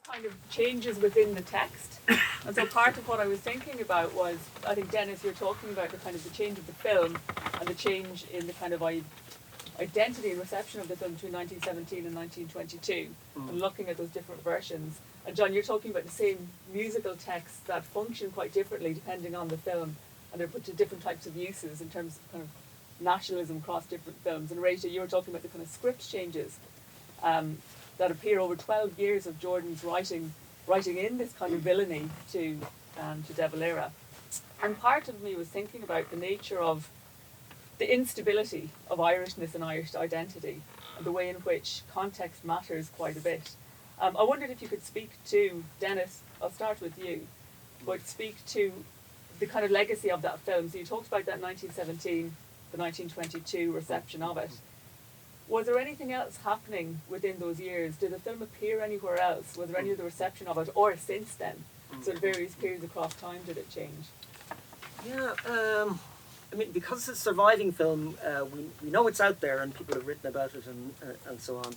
kind of changes within the text. And so part of what I was thinking about was, I think, Dennis, you're talking about the kind of the change of the film and the change in the kind of identity and reception of the film between 1917 and 1922, and looking at those different versions. And John, you're talking about the same musical texts that function quite differently depending on the film, and they're put to different types of uses in terms of kind of nationalism across different films. And Rachel, you were talking about the kind of script changes that appear over 12 years of Jordan's writing in this kind of villainy to De Valera. And part of me was thinking about the nature of the instability of Irishness and Irish identity, and the way in which context matters quite a bit. I wondered if you could speak to, Dennis, I'll start with you, but speak to the kind of legacy of that film. So you talked about that 1917, the 1922 reception of it. Was there anything else happening within those years? Did the film appear anywhere else? Was there any other reception of it, or since then? So at various periods across time, did it change? Yeah, I mean, because it's a surviving film, we know it's out there and people have written about it and so on.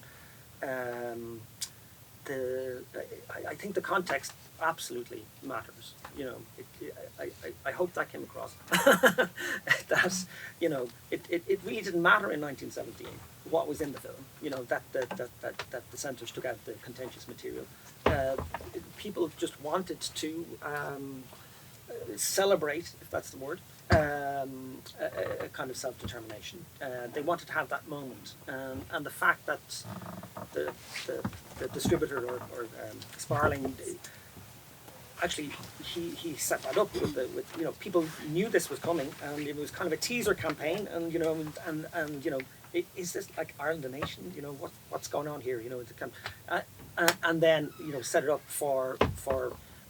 I think the context absolutely matters. You know, I hope that came across. That, you know, it really didn't matter in 1917 what was in the film. You know, that the censors took out the contentious material. People just wanted to celebrate, if that's the word, a kind of self-determination. They wanted to have that moment, and the fact that the distributor or Sparling actually he set that up with you know, people knew this was coming, and it was kind of a teaser campaign, and you know, and you know, is this like Ireland a nation? You know, what's going on here? You know, and then you know, set it up for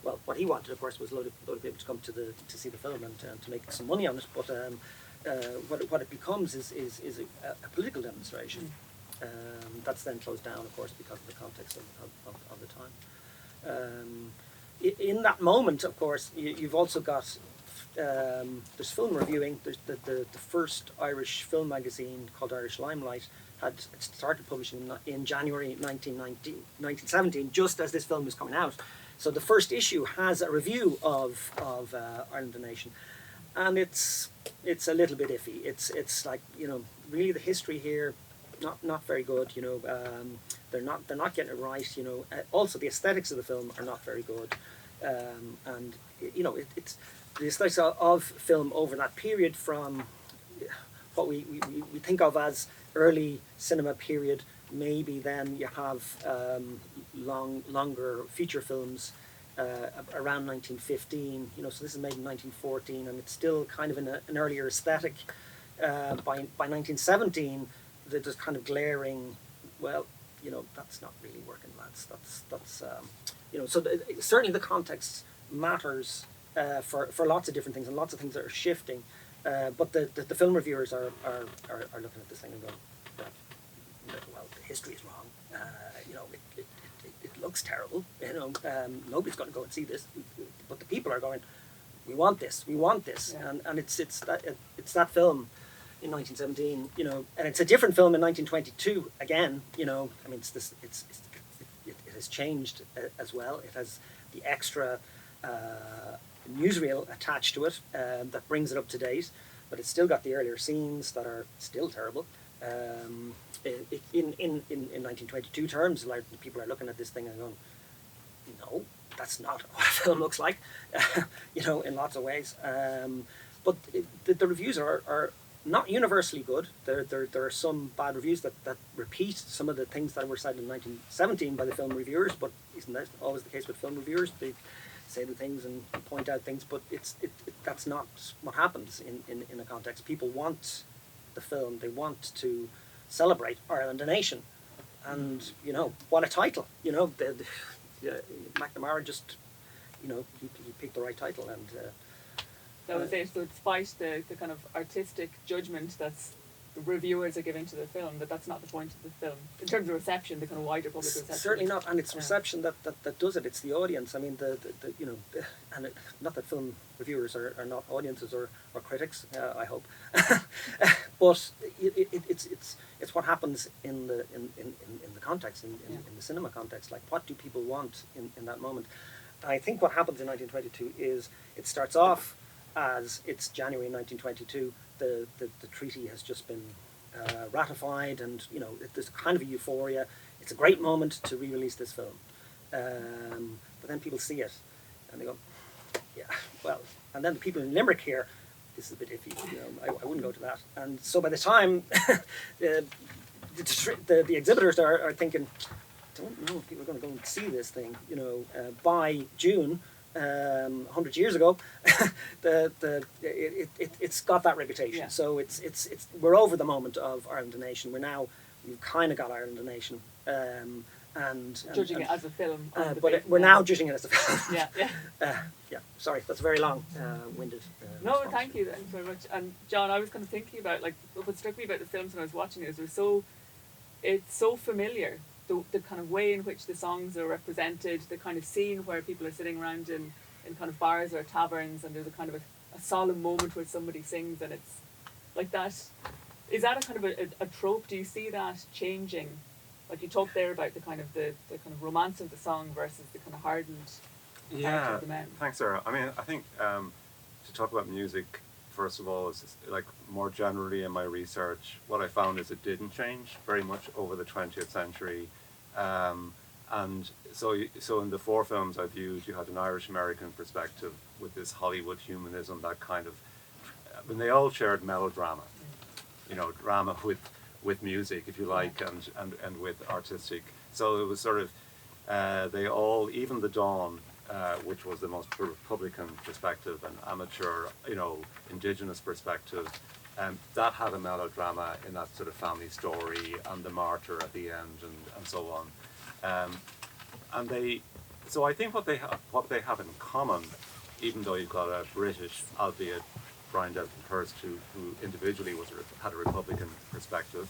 well, what he wanted, of course, was a lot of people to come to see the film and to make some money on it. But what it becomes is a political demonstration. That's then closed down, of course, because of the context of the time. In that moment, of course, you've also got there's film reviewing. There's the first Irish film magazine called Irish Limelight had started publishing in January 1917, just as this film was coming out. So the first issue has a review of Ireland the Nation, and it's a little bit iffy. It's like, you know, really the history here, not very good. You know, they're not getting it right. You know, also the aesthetics of the film are not very good, and you know, it's the aesthetics of film over that period from what we think of as early cinema period. Maybe then you have longer feature films around 1915. You know, so this is made in 1914, and it's still kind of in an earlier aesthetic. By 1917, there's kind of glaring. Well, you know, that's not really working, lads. That's you know. So certainly the context matters for lots of different things, and lots of things that are shifting. But the film reviewers are looking at this thing and going, well, the history is wrong. You know, it looks terrible. You know, nobody's going to go and see this, but the people are going, we want this, yeah. and it's that film in 1917. You know, and it's a different film in 1922 again. You know, I mean, it has changed as well. It has the extra newsreel attached to it that brings it up to date, but it's still got the earlier scenes that are still terrible. In 1922 terms, like, people are looking at this thing and going, no, that's not what a film looks like, you know, in lots of ways. But the reviews are not universally good. There are some bad reviews that repeat some of the things that were said in 1917 by the film reviewers, but isn't that always the case with film reviewers? They say the things and point out things, but that's not what happens in a context. People want the film, they want to celebrate Ireland a nation, and you know, what a title. You know, McNamara just, you know, he picked the right title, and that was it. So despite the kind of artistic judgment that's the reviewers are giving to the film, that's not the point of the film in terms of reception, the kind of wider public reception. Certainly not, and it's reception that does it. It's the audience. I mean, the you know, and not that film reviewers are not audiences or critics. I hope, but it's it's what happens in the context, in the cinema context. Like, what do people want in that moment? And I think what happens in 1922 is it starts off as it's January 1922. The treaty has just been ratified, and there's kind of a euphoria. It's a great moment to re-release this film, but then people see it and they go, yeah, well. And then the people in Limerick hear, this is a bit iffy. I wouldn't go to that. And so by the time the exhibitors are thinking, don't know if people are going to go and see this thing. By June, 100 years ago, it's got that reputation. Yeah. So it's we're over the moment of Ireland a nation. We've kind of got Ireland a nation, and judging it as a film. But we're now judging it as a film. Yeah. Sorry, that's very long, winded. No, thank you very much. And John, I was kind of thinking about what struck me about the films when I was watching it is it's so familiar. The kind of way in which the songs are represented, the kind of scene where people are sitting around in kind of bars or taverns, and there's a kind of a solemn moment where somebody sings, and it's like that. Is that a kind of a trope? Do you see that changing? Like you talked there about the kind of romance of the song versus the kind of hardened character of the men. Thanks, Sarah. I mean, I think to talk about music, first of all, is like more generally in my research, what I found is it didn't change very much over the 20th century. And so in the four films I viewed, you had an Irish-American perspective with this Hollywood humanism, that kind of, I mean, they all shared melodrama, drama with music, if you like, and with artistic. So it was sort of, they all, even The Dawn, which was the most Republican perspective and amateur, indigenous perspective, that had a melodrama in that sort of family story and the martyr at the end and so on. So I think what they have in common, even though you've got a British, albeit Brian Desmond Hurst, who individually had a Republican perspective,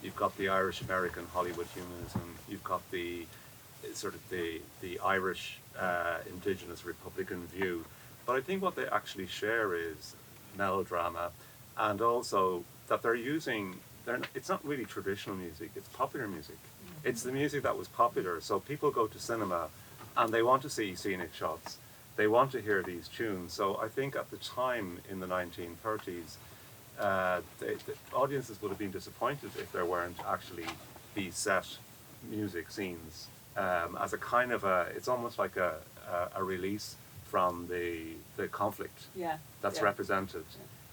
you've got the Irish-American Hollywood humanism, you've got the sort of the Irish indigenous Republican view, but I think what they actually share is melodrama, and also that it's not really traditional music, it's popular music. It's the music that was popular, so people go to cinema and they want to see scenic shots, they want to hear these tunes. So I think at the time in the 1930s, the audiences would have been disappointed if there weren't actually these set music scenes as a kind of it's almost like a release from the conflict that's represented.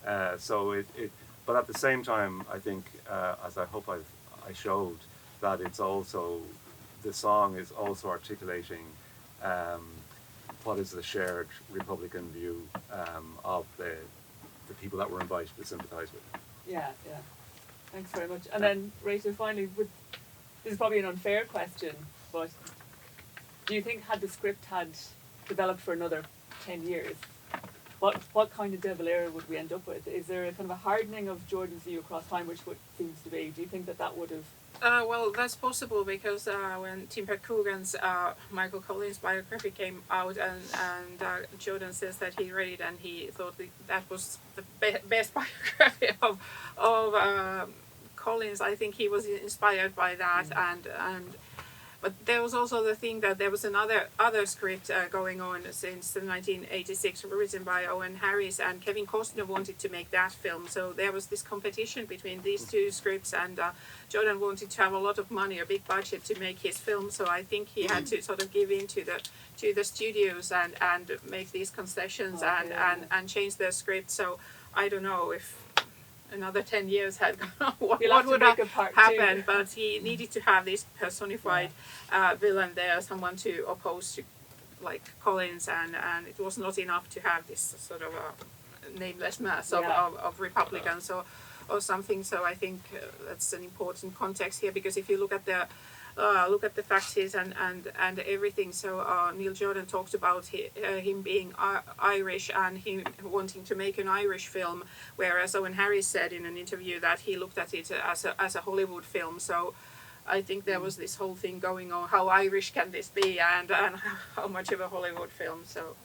But at the same time, I think, as I hope I showed, that it's also, the song is also articulating what is the shared Republican view of the people that were invited to sympathise with. Yeah. Thanks very much. And then, Rachel, finally, this is probably an unfair question, but do you think had the script had developed for another 10 years, what kind of Devil Era would we end up with? Is there a kind of a hardening of Jordan's view across time, which what seems to be? Do you think that would have... Well, that's possible because when Tim Coogan's Michael Collins biography came out, and Jordan says that he read it and he thought that was the best biography of Collins. I think he was inspired by that, but there was also the thing that there was another script going on since 1986, written by Owen Harris, and Kevin Costner wanted to make that film. So there was this competition between these two scripts, and Jordan wanted to have a lot of money, a big budget to make his film. So I think he had to sort of give in to the studios and make these concessions and change their script. So I don't know if another 10 years had gone on, what would have happened, but he needed to have this personified villain there, someone to oppose to like Collins, and it was not enough to have this sort of a nameless mass of Republicans or something. So I think that's an important context here, because if you look at the facts and everything. So Neil Jordan talked about him being Irish and him wanting to make an Irish film, whereas Owen Harris said in an interview that he looked at it as a Hollywood film. So I think there was this whole thing going on, how Irish can this be, and how much of a Hollywood film. So.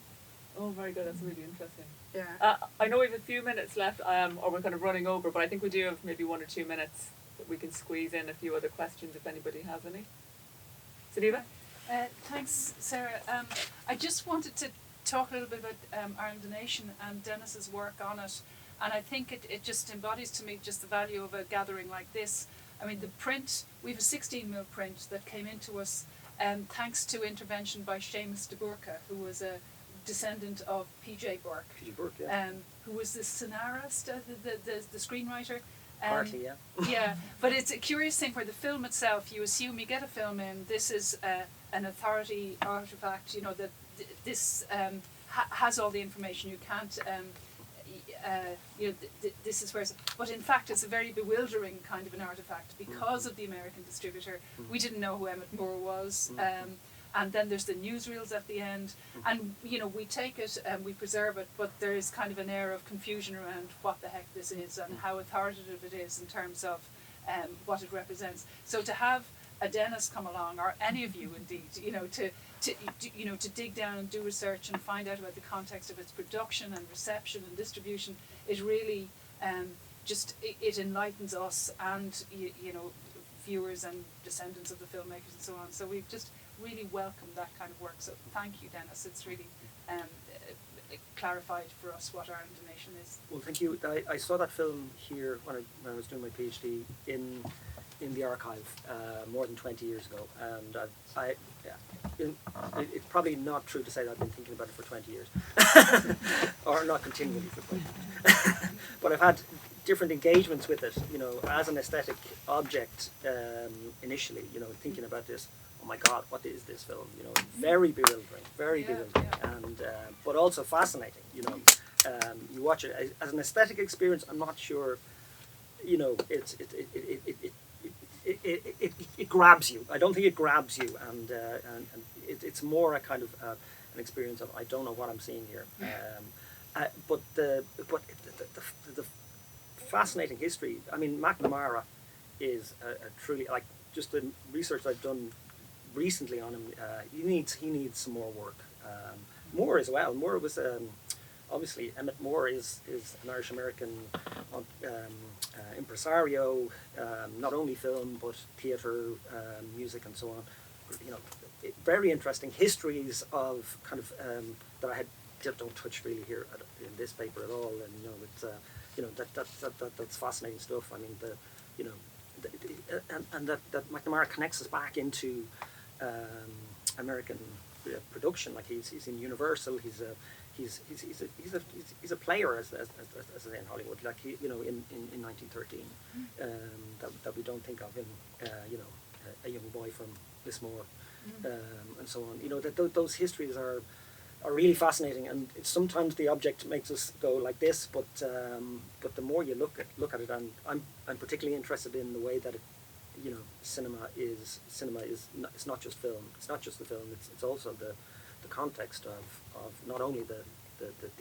Oh, very good. That's really interesting. Yeah. I know we have a few minutes left, or we're kind of running over, but I think we do have maybe 1 or 2 minutes But we can squeeze in a few other questions if anybody has any. Sadiva? Thanks, Sarah. I just wanted to talk a little bit about Ireland the Nation and Dennis's work on it. And I think it just embodies to me just the value of a gathering like this. I mean, the print, we have a 16mm print that came into us thanks to intervention by Seamus de Burka, who was a descendant of P.J. Burke. P.J. Burke, yeah. Who was the scenarist, the screenwriter. Partly, yeah. Yeah, but it's a curious thing where the film itself, you assume you get a film in, this is an authority artifact, you know, that this has all the information, you can't, you know, this is where it's, but in fact it's a very bewildering kind of an artifact because of the American distributor. We didn't know who Emmett Moore was. And then there's the newsreels at the end, and you know, we take it and we preserve it, but there is kind of an air of confusion around what the heck this is and how authoritative it is in terms of what it represents. So to have a Dennis come along, or any of you indeed, you know, to dig down and do research and find out about the context of its production and reception and distribution, is really just it enlightens us and you know, viewers and descendants of the filmmakers and so on. So we've just really welcome that kind of work. So thank you, Dennis. It's really clarified for us what Ireland the Nation is. Well, thank you. I saw that film here when I was doing my PhD in the archive more than 20 years ago, and it's probably not true to say that I've been thinking about it for 20 years, or not continually for 20 years. But I've had different engagements with it, you know, as an aesthetic object initially, you know, thinking about this. Oh my God, what is this film? You know, very bewildering, bewildering, and but also fascinating. You know, you watch it as an aesthetic experience. I'm not sure, you know, it grabs you. I don't think it grabs you, and it's more a kind of an experience of I don't know what I'm seeing here. But the fascinating history. I mean, McNamara is a truly, like, just the research I've done recently on him, he needs some more work. Moore as well. Moore was obviously Emmett Moore is an Irish American impresario, not only film but theatre, music, and so on. You know, very interesting histories of kind of that I don't touch really here in this paper at all. And you know, it's you know, that's fascinating stuff. I mean, you know, and that McNamara connects us back into American production. Like he's in Universal. He's a player as they in Hollywood. Like he, you know, in 1913, that we don't think of him. You know, a young boy from Lismore, and so on. You know, that those histories are really fascinating, and it's sometimes the object makes us go like this, but the more you look at it, and I'm particularly interested in the way that it, you know, cinema is it's not just film. It's not just the film. It's also the context of not only the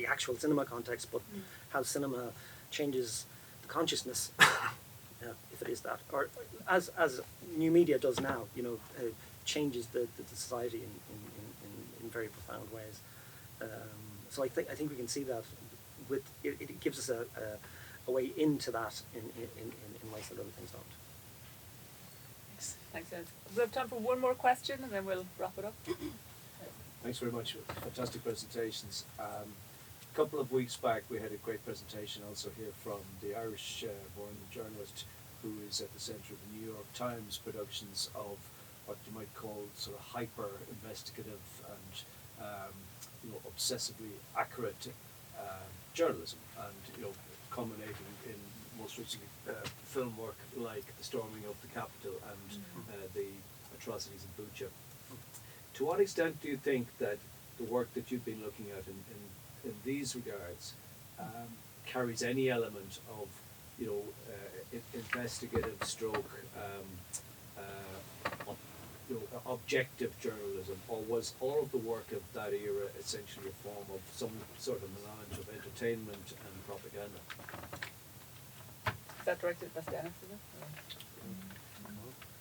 actual cinema context, but how cinema changes the consciousness, if it is that, or as new media does now. You know, changes the society in very profound ways. So I think we can see that with it gives us a way into that in ways that other things don't. Thanks, Dennis. We have time for one more question and then we'll wrap it up. Thanks very much. Fantastic presentations. A couple of weeks back we had a great presentation also here from the Irish-born journalist who is at the centre of the New York Times productions of what you might call sort of hyper-investigative and you know, obsessively accurate journalism, and you know, culminating in most recently film work like the storming of the Capitol and the atrocities in Bucha. To what extent do you think that the work that you've been looking at in these regards carries any element of, you know, investigative stroke, you know, objective journalism, or was all of the work of that era essentially a form of some sort of melange of entertainment and propaganda? Is that directed at Dennis, is it?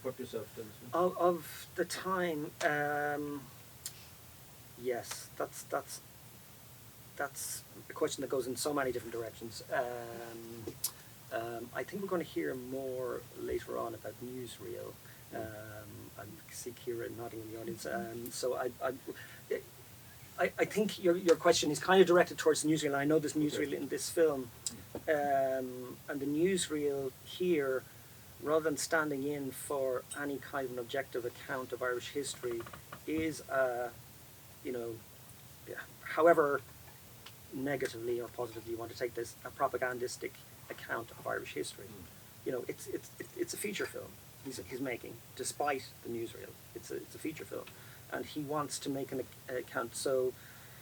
Put yourself, Dennis. Of the time, yes, that's a question that goes in so many different directions. I think we're going to hear more later on about newsreel. I see Kira nodding in the audience. So I think your question is kind of directed towards newsreel. I know there's newsreel in this film, and the newsreel here, rather than standing in for any kind of an objective account of Irish history, is however negatively or positively you want to take this, a propagandistic account of Irish history. It's a feature film he's making, despite the newsreel. It's a feature film, and he wants to make an account. So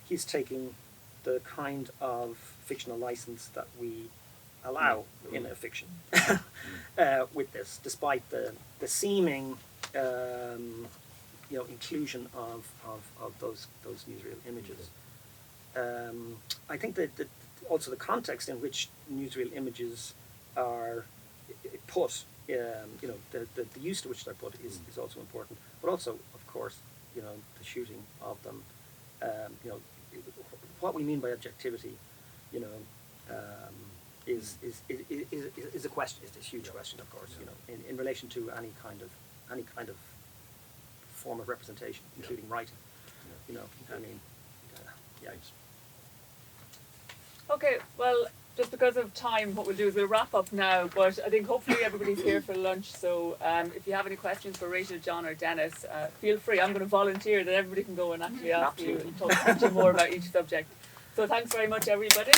he's taking the kind of fictional license that we allow in a fiction with this, despite the seeming inclusion of those newsreel images. I think that also the context in which newsreel images are put, the use to which they're put is also important. But also, of course, the shooting of them. What we mean by objectivity, is a question. It's a huge question, of course. In relation to any kind of form of representation, including writing. Okay, well, just because of time, what we'll do is we'll wrap up now, but I think hopefully everybody's here for lunch, so if you have any questions for Rachel, John or Dennis, feel free. I'm going to volunteer that everybody can go and actually ask you and talk to you more about each subject. So thanks very much, everybody.